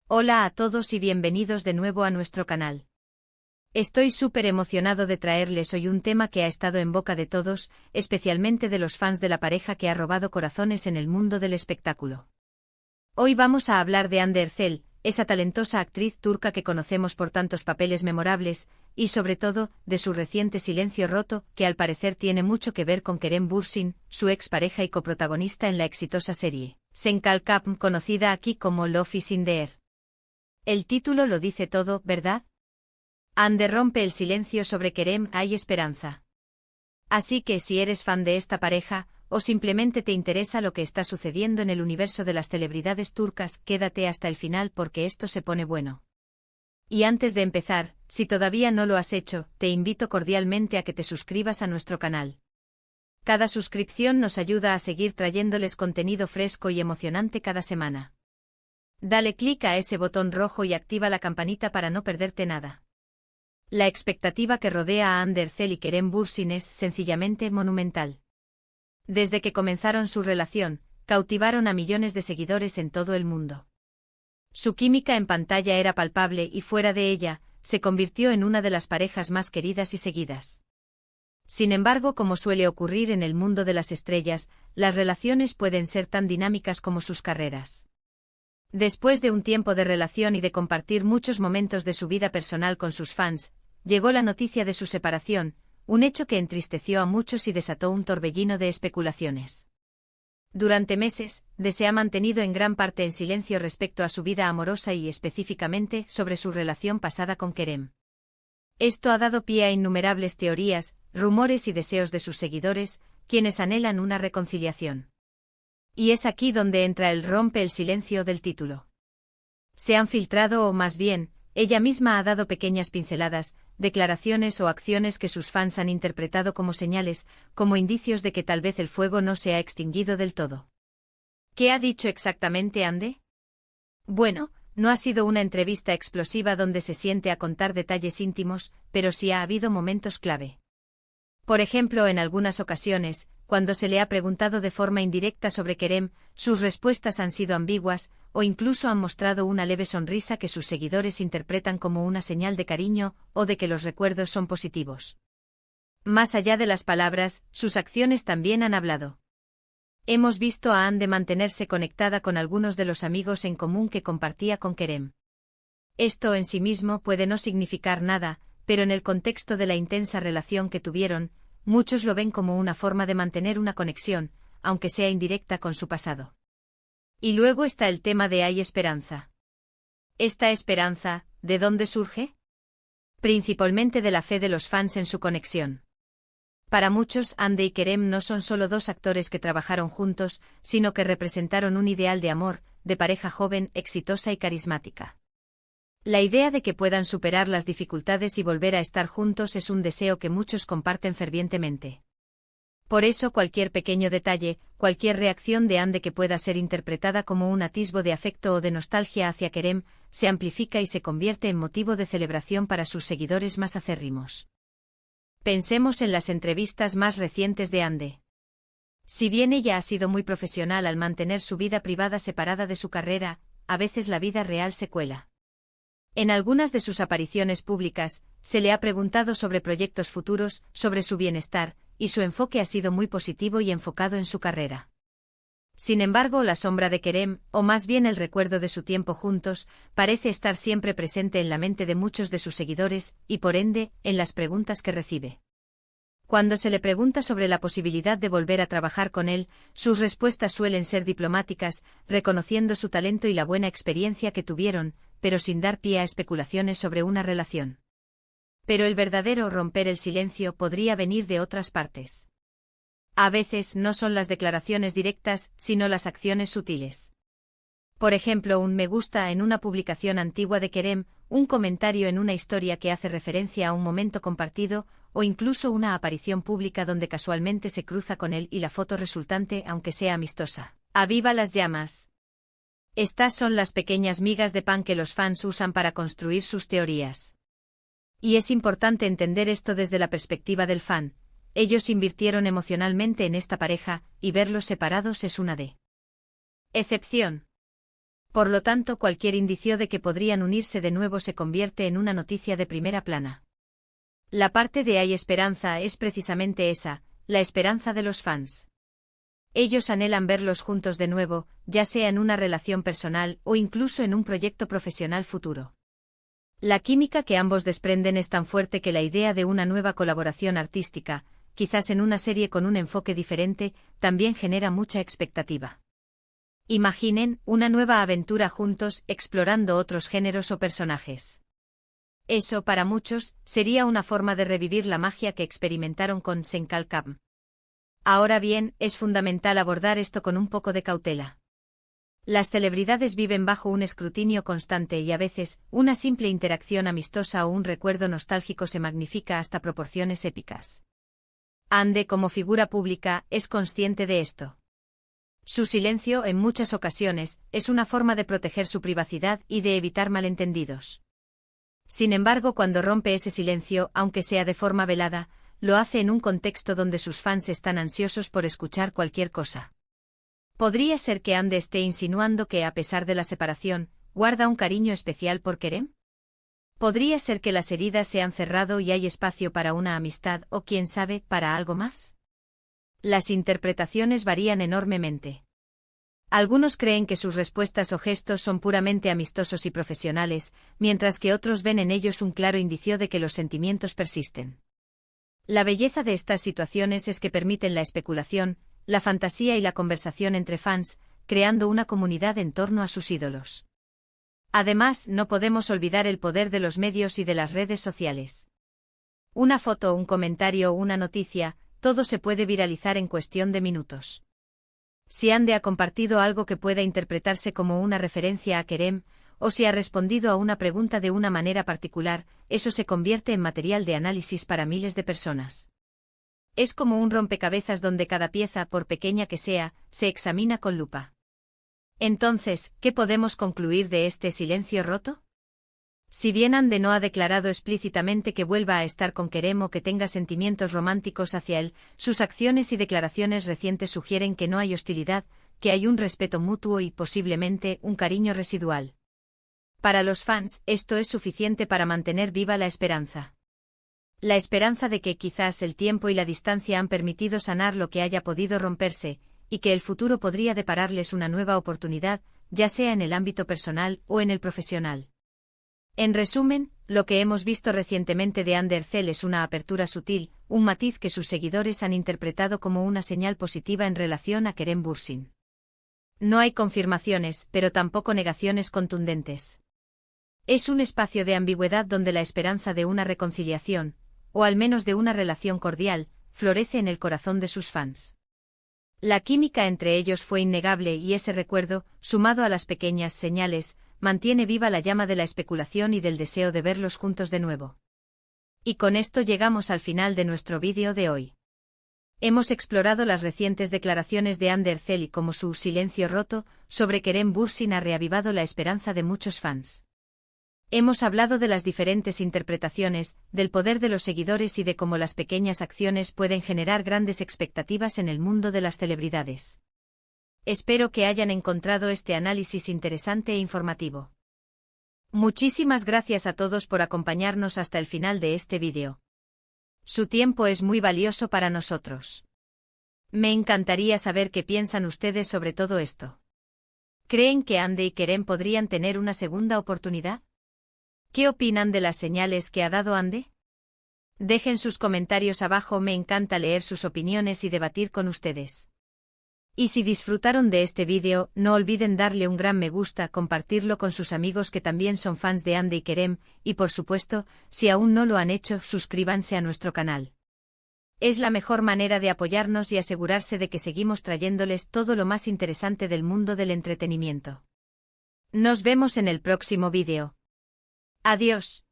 Hola a todos y bienvenidos de nuevo a nuestro canal. Estoy súper emocionado de traerles hoy un tema que ha estado en boca de todos, especialmente de los fans de la pareja que ha robado corazones en el mundo del espectáculo. Hoy vamos a hablar de Hande Erçel, esa talentosa actriz turca que conocemos por tantos papeles memorables, y sobre todo, de su reciente silencio roto, que al parecer tiene mucho que ver con Kerem Bürsin, su expareja y coprotagonista en la exitosa serie Sen Kalkap, conocida aquí como Love is in the Air. El título lo dice todo, ¿verdad? Hande rompe el silencio sobre Kerem, hay esperanza. Así que si eres fan de esta pareja, o simplemente te interesa lo que está sucediendo en el universo de las celebridades turcas, quédate hasta el final porque esto se pone bueno. Y antes de empezar, si todavía no lo has hecho, te invito cordialmente a que te suscribas a nuestro canal. Cada suscripción nos ayuda a seguir trayéndoles contenido fresco y emocionante cada semana. Dale clic a ese botón rojo y activa la campanita para no perderte nada. La expectativa que rodea a Hande Erçel y Kerem Bürsin es sencillamente monumental. Desde que comenzaron su relación, cautivaron a millones de seguidores en todo el mundo. Su química en pantalla era palpable y fuera de ella, se convirtió en una de las parejas más queridas y seguidas. Sin embargo, como suele ocurrir en el mundo de las estrellas, las relaciones pueden ser tan dinámicas como sus carreras. Después de un tiempo de relación y de compartir muchos momentos de su vida personal con sus fans, llegó la noticia de su separación, un hecho que entristeció a muchos y desató un torbellino de especulaciones. Durante meses, se ha mantenido en gran parte en silencio respecto a su vida amorosa y específicamente sobre su relación pasada con Kerem. Esto ha dado pie a innumerables teorías, rumores y deseos de sus seguidores, quienes anhelan una reconciliación. Y es aquí donde entra el rompe el silencio del título. Se han filtrado o más bien, ella misma ha dado pequeñas pinceladas, declaraciones o acciones que sus fans han interpretado como señales, como indicios de que tal vez el fuego no se ha extinguido del todo. ¿Qué ha dicho exactamente Hande? Bueno, no ha sido una entrevista explosiva donde se siente a contar detalles íntimos, pero sí ha habido momentos clave. Por ejemplo, en algunas ocasiones, cuando se le ha preguntado de forma indirecta sobre Kerem, sus respuestas han sido ambiguas, o incluso han mostrado una leve sonrisa que sus seguidores interpretan como una señal de cariño, o de que los recuerdos son positivos. Más allá de las palabras, sus acciones también han hablado. Hemos visto a Hande mantenerse conectada con algunos de los amigos en común que compartía con Kerem. Esto en sí mismo puede no significar nada, pero en el contexto de la intensa relación que tuvieron, muchos lo ven como una forma de mantener una conexión, aunque sea indirecta con su pasado. Y luego está el tema de hay esperanza. ¿Esta esperanza, de dónde surge? Principalmente de la fe de los fans en su conexión. Para muchos, Hande y Kerem no son solo dos actores que trabajaron juntos, sino que representaron un ideal de amor, de pareja joven, exitosa y carismática. La idea de que puedan superar las dificultades y volver a estar juntos es un deseo que muchos comparten fervientemente. Por eso cualquier pequeño detalle, cualquier reacción de Hande que pueda ser interpretada como un atisbo de afecto o de nostalgia hacia Kerem, se amplifica y se convierte en motivo de celebración para sus seguidores más acérrimos. Pensemos en las entrevistas más recientes de Hande. Si bien ella ha sido muy profesional al mantener su vida privada separada de su carrera, a veces la vida real se cuela. En algunas de sus apariciones públicas, se le ha preguntado sobre proyectos futuros, sobre su bienestar, y su enfoque ha sido muy positivo y enfocado en su carrera. Sin embargo, la sombra de Kerem, o más bien el recuerdo de su tiempo juntos, parece estar siempre presente en la mente de muchos de sus seguidores, y por ende, en las preguntas que recibe. Cuando se le pregunta sobre la posibilidad de volver a trabajar con él, sus respuestas suelen ser diplomáticas, reconociendo su talento y la buena experiencia que tuvieron, pero sin dar pie a especulaciones sobre una relación. Pero el verdadero romper el silencio podría venir de otras partes. A veces no son las declaraciones directas, sino las acciones sutiles. Por ejemplo, un me gusta en una publicación antigua de Kerem, un comentario en una historia que hace referencia a un momento compartido, o incluso una aparición pública donde casualmente se cruza con él y la foto resultante, aunque sea amistosa. ¡Aviva las llamas! Estas son las pequeñas migas de pan que los fans usan para construir sus teorías. Y es importante entender esto desde la perspectiva del fan. Ellos invirtieron emocionalmente en esta pareja, y verlos separados es una excepción. Por lo tanto, cualquier indicio de que podrían unirse de nuevo se convierte en una noticia de primera plana. La parte de Hay esperanza es precisamente esa, la esperanza de los fans. Ellos anhelan verlos juntos de nuevo, ya sea en una relación personal o incluso en un proyecto profesional futuro. La química que ambos desprenden es tan fuerte que la idea de una nueva colaboración artística, quizás en una serie con un enfoque diferente, también genera mucha expectativa. Imaginen una nueva aventura juntos explorando otros géneros o personajes. Eso, para muchos, sería una forma de revivir la magia que experimentaron con Senkalkam. Ahora bien, es fundamental abordar esto con un poco de cautela. Las celebridades viven bajo un escrutinio constante y a veces, una simple interacción amistosa o un recuerdo nostálgico se magnifica hasta proporciones épicas. Ande, como figura pública, es consciente de esto. Su silencio, en muchas ocasiones, es una forma de proteger su privacidad y de evitar malentendidos. Sin embargo, cuando rompe ese silencio, aunque sea de forma velada, lo hace en un contexto donde sus fans están ansiosos por escuchar cualquier cosa. ¿Podría ser que Ande esté insinuando que, a pesar de la separación, guarda un cariño especial por Kerem? ¿Podría ser que las heridas se han cerrado y hay espacio para una amistad o, quién sabe, para algo más? Las interpretaciones varían enormemente. Algunos creen que sus respuestas o gestos son puramente amistosos y profesionales, mientras que otros ven en ellos un claro indicio de que los sentimientos persisten. La belleza de estas situaciones es que permiten la especulación, la fantasía y la conversación entre fans, creando una comunidad en torno a sus ídolos. Además, no podemos olvidar el poder de los medios y de las redes sociales. Una foto, un comentario o una noticia, todo se puede viralizar en cuestión de minutos. Si Ande ha compartido algo que pueda interpretarse como una referencia a Kerem, o si ha respondido a una pregunta de una manera particular, eso se convierte en material de análisis para miles de personas. Es como un rompecabezas donde cada pieza, por pequeña que sea, se examina con lupa. Entonces, ¿qué podemos concluir de este silencio roto? Si bien Ande no ha declarado explícitamente que vuelva a estar con Kerem o que tenga sentimientos románticos hacia él, sus acciones y declaraciones recientes sugieren que no hay hostilidad, que hay un respeto mutuo y posiblemente un cariño residual. Para los fans, esto es suficiente para mantener viva la esperanza. La esperanza de que quizás el tiempo y la distancia han permitido sanar lo que haya podido romperse, y que el futuro podría depararles una nueva oportunidad, ya sea en el ámbito personal o en el profesional. En resumen, lo que hemos visto recientemente de Ande Erçel es una apertura sutil, un matiz que sus seguidores han interpretado como una señal positiva en relación a Kerem Bürsin. No hay confirmaciones, pero tampoco negaciones contundentes. Es un espacio de ambigüedad donde la esperanza de una reconciliación, o al menos de una relación cordial, florece en el corazón de sus fans. La química entre ellos fue innegable y ese recuerdo, sumado a las pequeñas señales, mantiene viva la llama de la especulación y del deseo de verlos juntos de nuevo. Y con esto llegamos al final de nuestro vídeo de hoy. Hemos explorado las recientes declaraciones de Ande Erçel y cómo su silencio roto sobre Kerem Bürsin ha reavivado la esperanza de muchos fans. Hemos hablado de las diferentes interpretaciones, del poder de los seguidores y de cómo las pequeñas acciones pueden generar grandes expectativas en el mundo de las celebridades. Espero que hayan encontrado este análisis interesante e informativo. Muchísimas gracias a todos por acompañarnos hasta el final de este vídeo. Su tiempo es muy valioso para nosotros. Me encantaría saber qué piensan ustedes sobre todo esto. ¿Creen que Ande y Kerem podrían tener una segunda oportunidad? ¿Qué opinan de las señales que ha dado Ande? Dejen sus comentarios abajo, me encanta leer sus opiniones y debatir con ustedes. Y si disfrutaron de este vídeo, no olviden darle un gran me gusta, compartirlo con sus amigos que también son fans de Ande y Kerem, y por supuesto, si aún no lo han hecho, suscríbanse a nuestro canal. Es la mejor manera de apoyarnos y asegurarse de que seguimos trayéndoles todo lo más interesante del mundo del entretenimiento. Nos vemos en el próximo vídeo. Adiós.